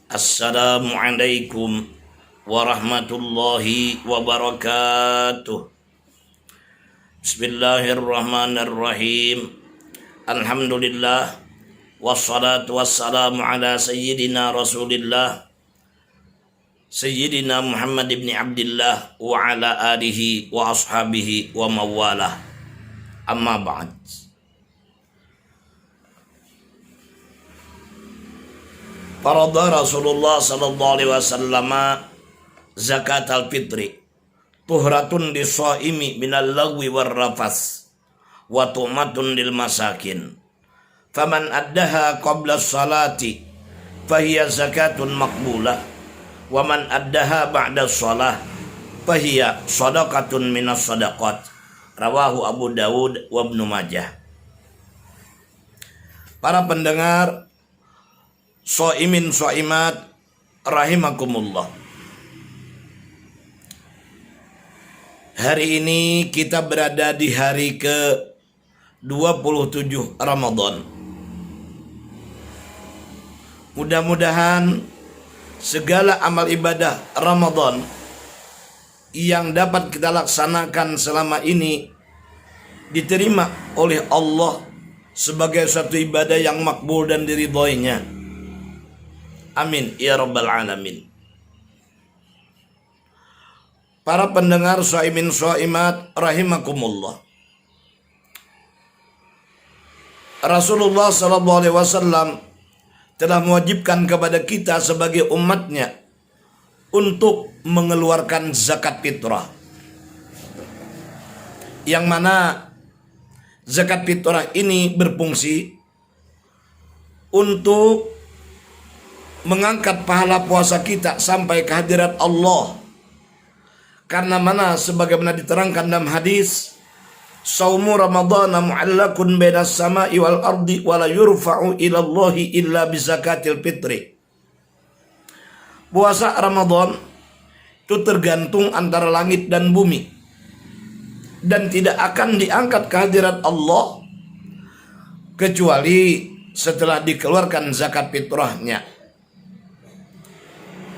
Assalamualaikum warahmatullahi wabarakatuh. Bismillahirrahmanirrahim. Alhamdulillah wassalatu wassalamu ala sayyidina Rasulillah Sayyidina Muhammad ibn Abdillah wa ala alihi wa ashabihi wa mawalah. Amma ba'd. Farada Rasulullah sallallahu alaihi wasallam zakat al-fitri tuhratun lis-shaimi minal lagwi war rafas wa tu'matun lil masakin. Faman addaha qabla salati fahiya zakatun maqbulah wa man addaha ba'da shalah fahiya shadaqatun minas sadaqat. Rawahu Abu Dawud wa Ibnu Majah. Para pendengar shaimin shaimat rahimakumullah. Hari ini kita berada di hari ke-27 Ramadan. Mudah-mudahan segala amal ibadah Ramadan yang dapat kita laksanakan selama ini diterima oleh Allah sebagai suatu ibadah yang makbul dan diridhoinya. Amin ya rabbal alamin. Para pendengar shaimin shaimat rahimakumullah. Rasulullah sallallahu alaihi wasallam telah mewajibkan kepada kita sebagai umatnya untuk mengeluarkan zakat fitrah. Yang mana zakat fitrah ini berfungsi untuk mengangkat pahala puasa kita sampai kehadirat Allah. Karena mana sebagaimana diterangkan dalam hadis, saumu ramadhana mu'allakun bainas sama'i wal ardi wa la yurfa'u ila Allahi illa bi zakatil fitri. Puasa Ramadan itu tergantung antara langit dan bumi dan tidak akan diangkat kehadirat Allah kecuali setelah dikeluarkan zakat fitrahnya.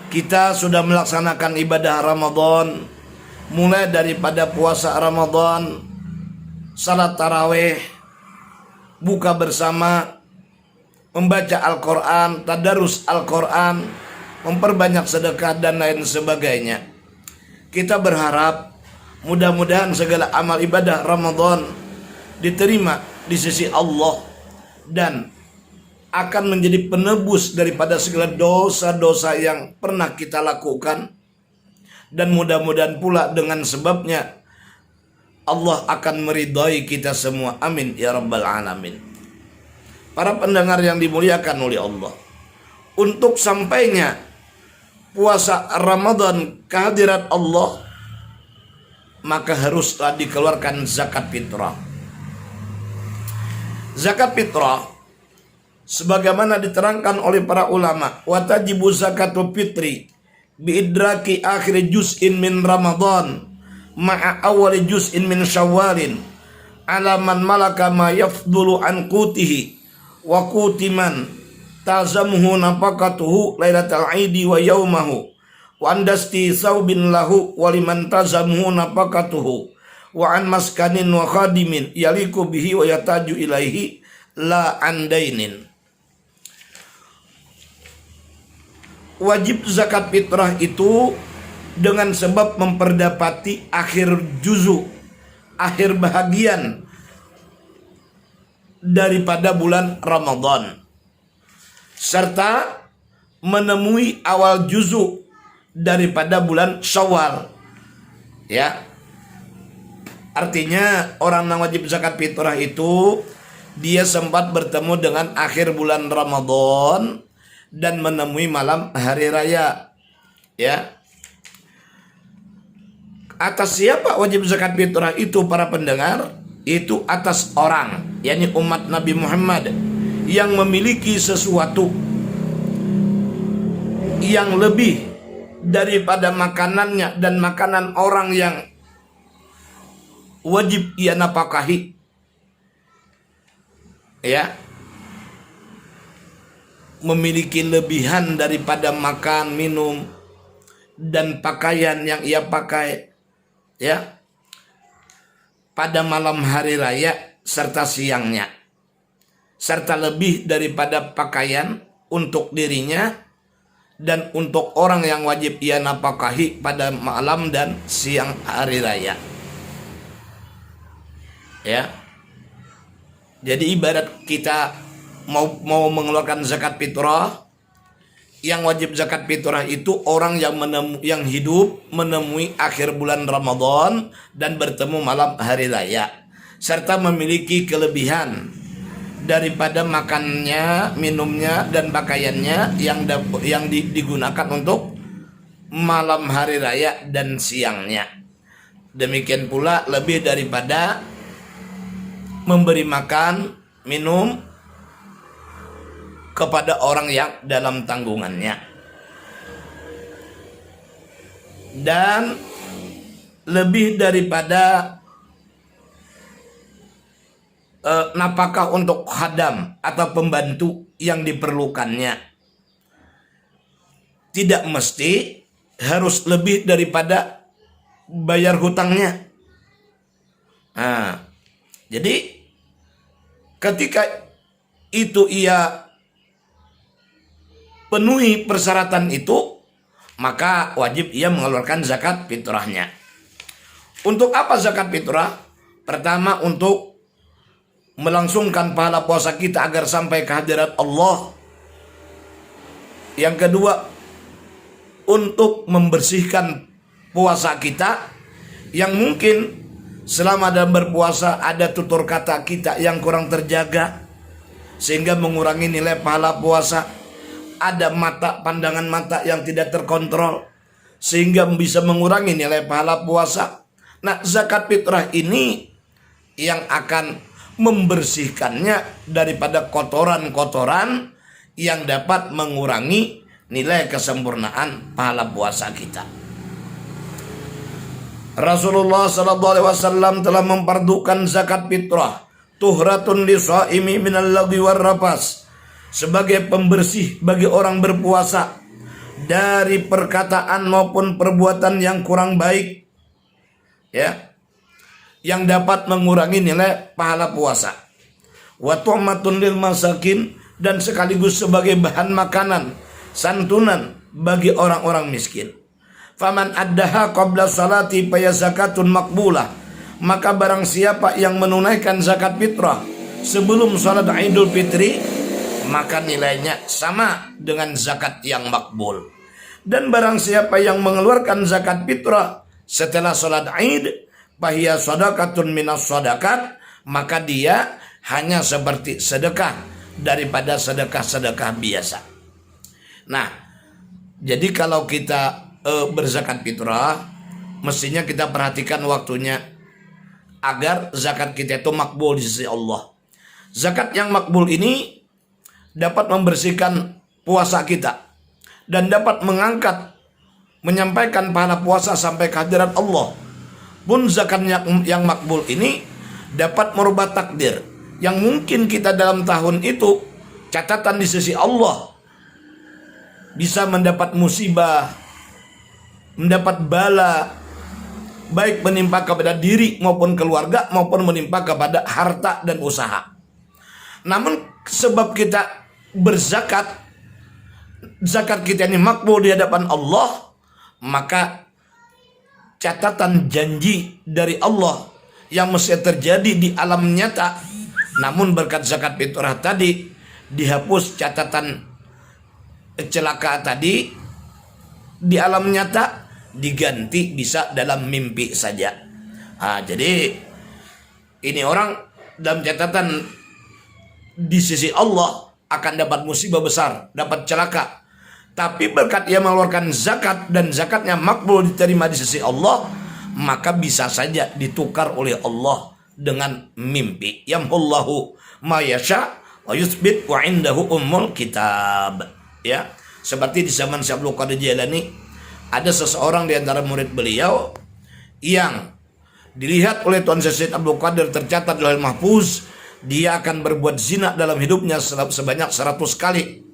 Kita sudah melaksanakan ibadah Ramadan, mulai daripada puasa Ramadan, salat tarawih, buka bersama, membaca Al-Quran, tadarus Al-Quran, memperbanyak sedekah dan lain sebagainya. Kita berharap mudah-mudahan segala amal ibadah Ramadan diterima di sisi Allah dan akan menjadi penebus daripada segala dosa-dosa yang pernah kita lakukan, dan mudah-mudahan pula dengan sebabnya Allah akan meridai kita semua. Amin ya rabbal alamin. Para pendengar yang dimuliakan oleh Allah, untuk sampainya puasa Ramadan kehadirat Allah, maka haruslah dikeluarkan zakat fitrah. Zakat fitrah sebagaimana diterangkan oleh para ulama, wa tajibu zakatul fitri bi idraki akhir juz'in min Ramadan ma'a awal juz'in min Syawalin ala man malaka ma yafdulu an qutihi wa qutiman tazamuhu nafaqatuhu lailatal aidi wa yaumahu wa andasti saubin lahu wa liman tazamuhu nafaqatuhu wa an maskanin wa khadimin yaliku bihi wa yataju ilaihi la andainin. Wajib zakat fitrah itu dengan sebab memperdapati akhir juzu, akhir bahagian daripada bulan Ramadan, serta menemui awal juzu daripada bulan Syawal. Ya, artinya orang yang wajib zakat fitrah itu dia sempat bertemu dengan akhir bulan Ramadan dan menemui malam hari raya. Ya, atas siapa wajib zakat fitrah itu para pendengar? Itu atas orang, yakni umat Nabi Muhammad yang memiliki sesuatu yang lebih daripada makanannya dan makanan orang yang wajib ia nafkahi. Ya, memiliki lebihan daripada makan, minum, dan pakaian yang ia pakai, ya, pada malam hari raya serta siangnya, serta lebih daripada pakaian untuk dirinya dan untuk orang yang wajib ia nafkahi pada malam dan siang hari raya. Ya. Jadi ibarat kita mau mengeluarkan zakat fitrah, yang wajib zakat fitrah itu orang yang hidup menemui akhir bulan Ramadan dan bertemu malam hari raya, serta memiliki kelebihan daripada makannya, minumnya, dan pakaiannya yang digunakan untuk malam hari raya dan siangnya. Demikian pula lebih daripada memberi makan, minum kepada orang yang dalam tanggungannya, dan lebih daripada nafkah untuk khadam atau pembantu yang diperlukannya. Tidak mesti harus lebih daripada bayar hutangnya. Nah, jadi ketika itu ia penuhi persyaratan itu, maka wajib ia mengeluarkan zakat fitrahnya. Untuk apa zakat fitrah? Pertama, untuk melangsungkan pahala puasa kita agar sampai ke hadirat Allah. Yang kedua, untuk membersihkan puasa kita yang mungkin selama dalam berpuasa ada tutur kata kita yang kurang terjaga, sehingga mengurangi nilai pahala puasa. Ada pandangan mata yang tidak terkontrol, sehingga bisa mengurangi nilai pahala puasa. Nah, zakat fitrah ini yang akan membersihkannya daripada kotoran-kotoran yang dapat mengurangi nilai kesempurnaan pahala puasa kita. Rasulullah SAW telah memfardukan zakat fitrah tuhratun lisaimi minal lagwi war rafas, sebagai pembersih bagi orang berpuasa dari perkataan maupun perbuatan yang kurang baik, ya, yang dapat mengurangi nilai pahala puasa. Wa tu'matun lil masakin, dan sekaligus sebagai bahan makanan, santunan bagi orang-orang miskin. Faman addaha qabla salati fa zakatun maqbulah, maka barang siapa yang menunaikan zakat fitrah sebelum salat Idul Fitri, maka nilainya sama dengan zakat yang makbul. Dan barang siapa yang mengeluarkan zakat fitrah setelah sholat Id, fahiya sadaqatun minas sadaqat, maka dia hanya seperti sedekah daripada sedekah-sedekah biasa. Nah, jadi kalau kita berzakat fitrah, mestinya kita perhatikan waktunya agar zakat kita itu makbul di sisi Allah. Zakat yang makbul ini dapat membersihkan puasa kita dan dapat menyampaikan pahala puasa sampai kehadirat Allah. Pun zakat yang makbul ini dapat merubah takdir yang mungkin kita dalam tahun itu catatan di sisi Allah bisa mendapat musibah, mendapat bala, baik menimpa kepada diri maupun keluarga maupun menimpa kepada harta dan usaha. Namun sebab kita berzakat, zakat kita ini makbul di hadapan Allah, maka catatan janji dari Allah yang mesti terjadi di alam nyata, namun berkat zakat fitrah tadi dihapus catatan celaka tadi di alam nyata, diganti bisa dalam mimpi saja. Jadi ini orang dalam catatan di sisi Allah akan dapat musibah besar, dapat celaka. Tapi berkat ia mengeluarkan zakat dan zakatnya makbul diterima di sisi Allah, maka bisa saja ditukar oleh Allah dengan mimpi. Yamhullahu ma yasha wa yuthbit wa indahu ummul kitab. Ya, seperti di zaman Syekh Abdul Qadir Jailani, ada seseorang di antara murid beliau yang dilihat oleh Tuan Syekh Abdul Qadir tercatat di Lauhul Mahfuz, dia akan berbuat zina dalam hidupnya sebanyak 100 kali.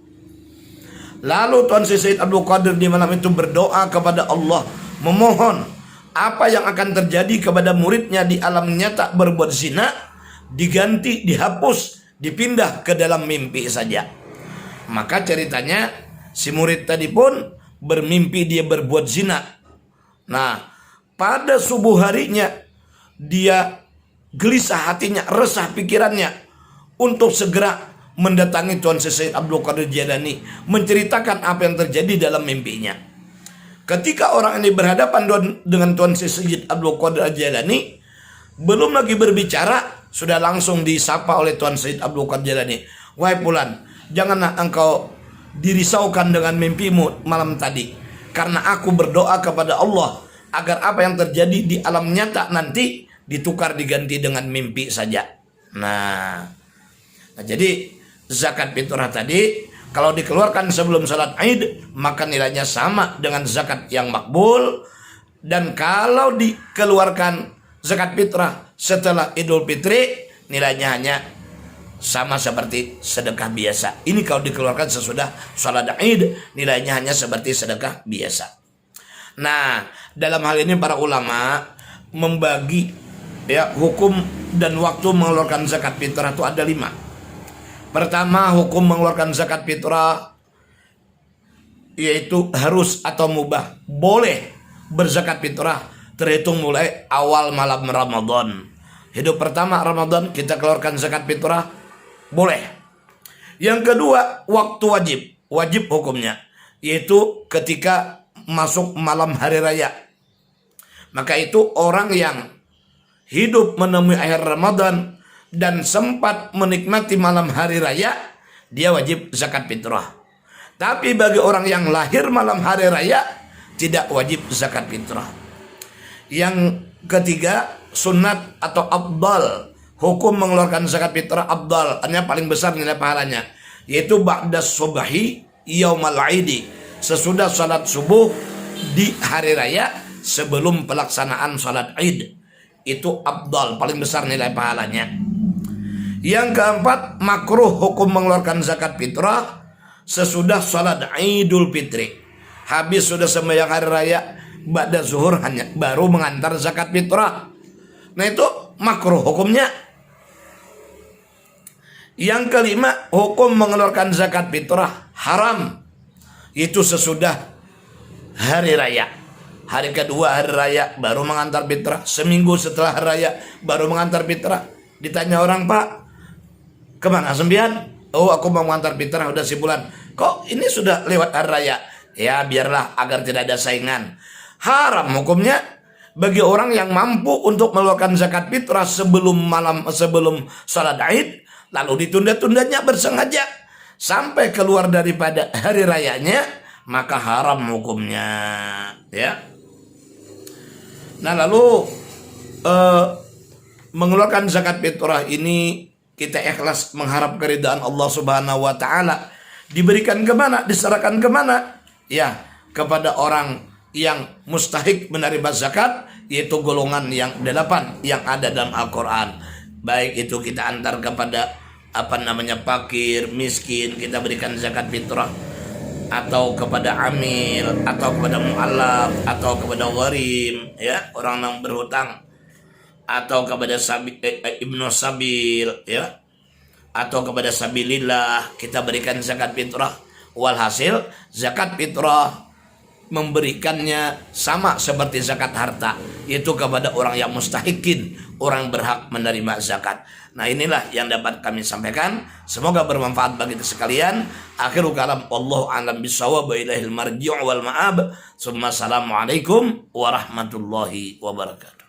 Lalu Tuan Syed Abdul Qadir di malam itu berdoa kepada Allah, memohon apa yang akan terjadi kepada muridnya di alam nyata berbuat zina diganti, dihapus, dipindah ke dalam mimpi saja. Maka ceritanya si murid tadi pun bermimpi dia berbuat zina. Nah, pada subuh harinya dia gelisah hatinya, resah pikirannya untuk segera mendatangi Tuan Syed Abdul Qadir Jailani, menceritakan apa yang terjadi dalam mimpinya. Ketika orang ini berhadapan dengan Tuan Syed Abdul Qadir Jailani, belum lagi berbicara, sudah langsung disapa oleh Tuan Syed Abdul Qadir Jailani. Wahai Fulan, janganlah engkau dirisaukan dengan mimpimu malam tadi, karena aku berdoa kepada Allah agar apa yang terjadi di alam nyata nanti ditukar diganti dengan mimpi saja. Nah jadi zakat fitrah tadi kalau dikeluarkan sebelum salat Id maka nilainya sama dengan zakat yang makbul, dan kalau dikeluarkan zakat fitrah setelah Idul Fitri nilainya hanya sama seperti sedekah biasa. Ini kalau dikeluarkan sesudah salat Id nilainya hanya seperti sedekah biasa. Nah, dalam hal ini para ulama membagi hukum dan waktu mengeluarkan zakat fitrah itu ada 5. Pertama, hukum mengeluarkan zakat fitrah yaitu harus atau mubah, boleh berzakat fitrah terhitung mulai awal malam Ramadan. Hidup pertama Ramadan kita keluarkan zakat fitrah, boleh. Yang kedua, waktu wajib hukumnya, yaitu ketika masuk malam hari raya. Maka itu orang yang hidup menemui akhir Ramadan dan sempat menikmati malam hari raya, dia wajib zakat fitrah. Tapi bagi orang yang lahir malam hari raya, tidak wajib zakat fitrah. Yang ketiga, sunat atau afdal. Hukum mengeluarkan zakat fitrah afdal, artinya paling besar nilai pahalanya, yaitu ba'das subahi yaumal aidi, sesudah salat subuh di hari raya sebelum pelaksanaan salat Id. Itu afdal, paling besar nilai pahalanya. Yang keempat, makruh hukum mengeluarkan zakat fitrah sesudah salat Idul Fitri. Habis sudah sembahyang hari raya, ba'da zuhur hanya baru mengantar zakat fitrah. Nah itu makruh hukumnya. Yang kelima, hukum mengeluarkan zakat fitrah haram. Itu sesudah hari raya. Hari kedua hari raya baru mengantar fitrah. Seminggu setelah hari raya baru mengantar fitrah. Ditanya orang, Pak, kemana sembian? Oh, aku mau mengantar fitrah udah sebulan. Kok ini sudah lewat hari raya? Ya biarlah agar tidak ada saingan. Haram hukumnya bagi orang yang mampu untuk mengeluarkan zakat fitrah sebelum salat Id, lalu ditunda-tundanya bersengaja sampai keluar daripada hari rayanya, maka haram hukumnya, ya. Nah lalu mengeluarkan zakat fitrah ini kita ikhlas mengharap keridhaan Allah Subhanahu wa taala. Diberikan kemana? Diserahkan kemana? Ya, kepada orang yang mustahik menerima zakat, yaitu golongan yang 8 yang ada dalam Al-Quran. Baik itu kita antar kepada fakir, miskin, kita berikan zakat fitrah, atau kepada amil, atau kepada mu'allaf, atau kepada gharim, ya, orang yang berhutang, atau kepada ibnu sabil, ya, atau kepada sabilillah, kita berikan zakat fitrah. Walhasil zakat fitrah memberikannya sama seperti zakat harta, yaitu kepada orang yang mustahikin, orang berhak menerima zakat. Nah inilah yang dapat kami sampaikan, semoga bermanfaat bagi kita sekalian. Akhirul kalam, wallahu a'lam bishawab, wa ilaihil marji' wal ma'ab. Assalamualaikum warahmatullahi wabarakatuh.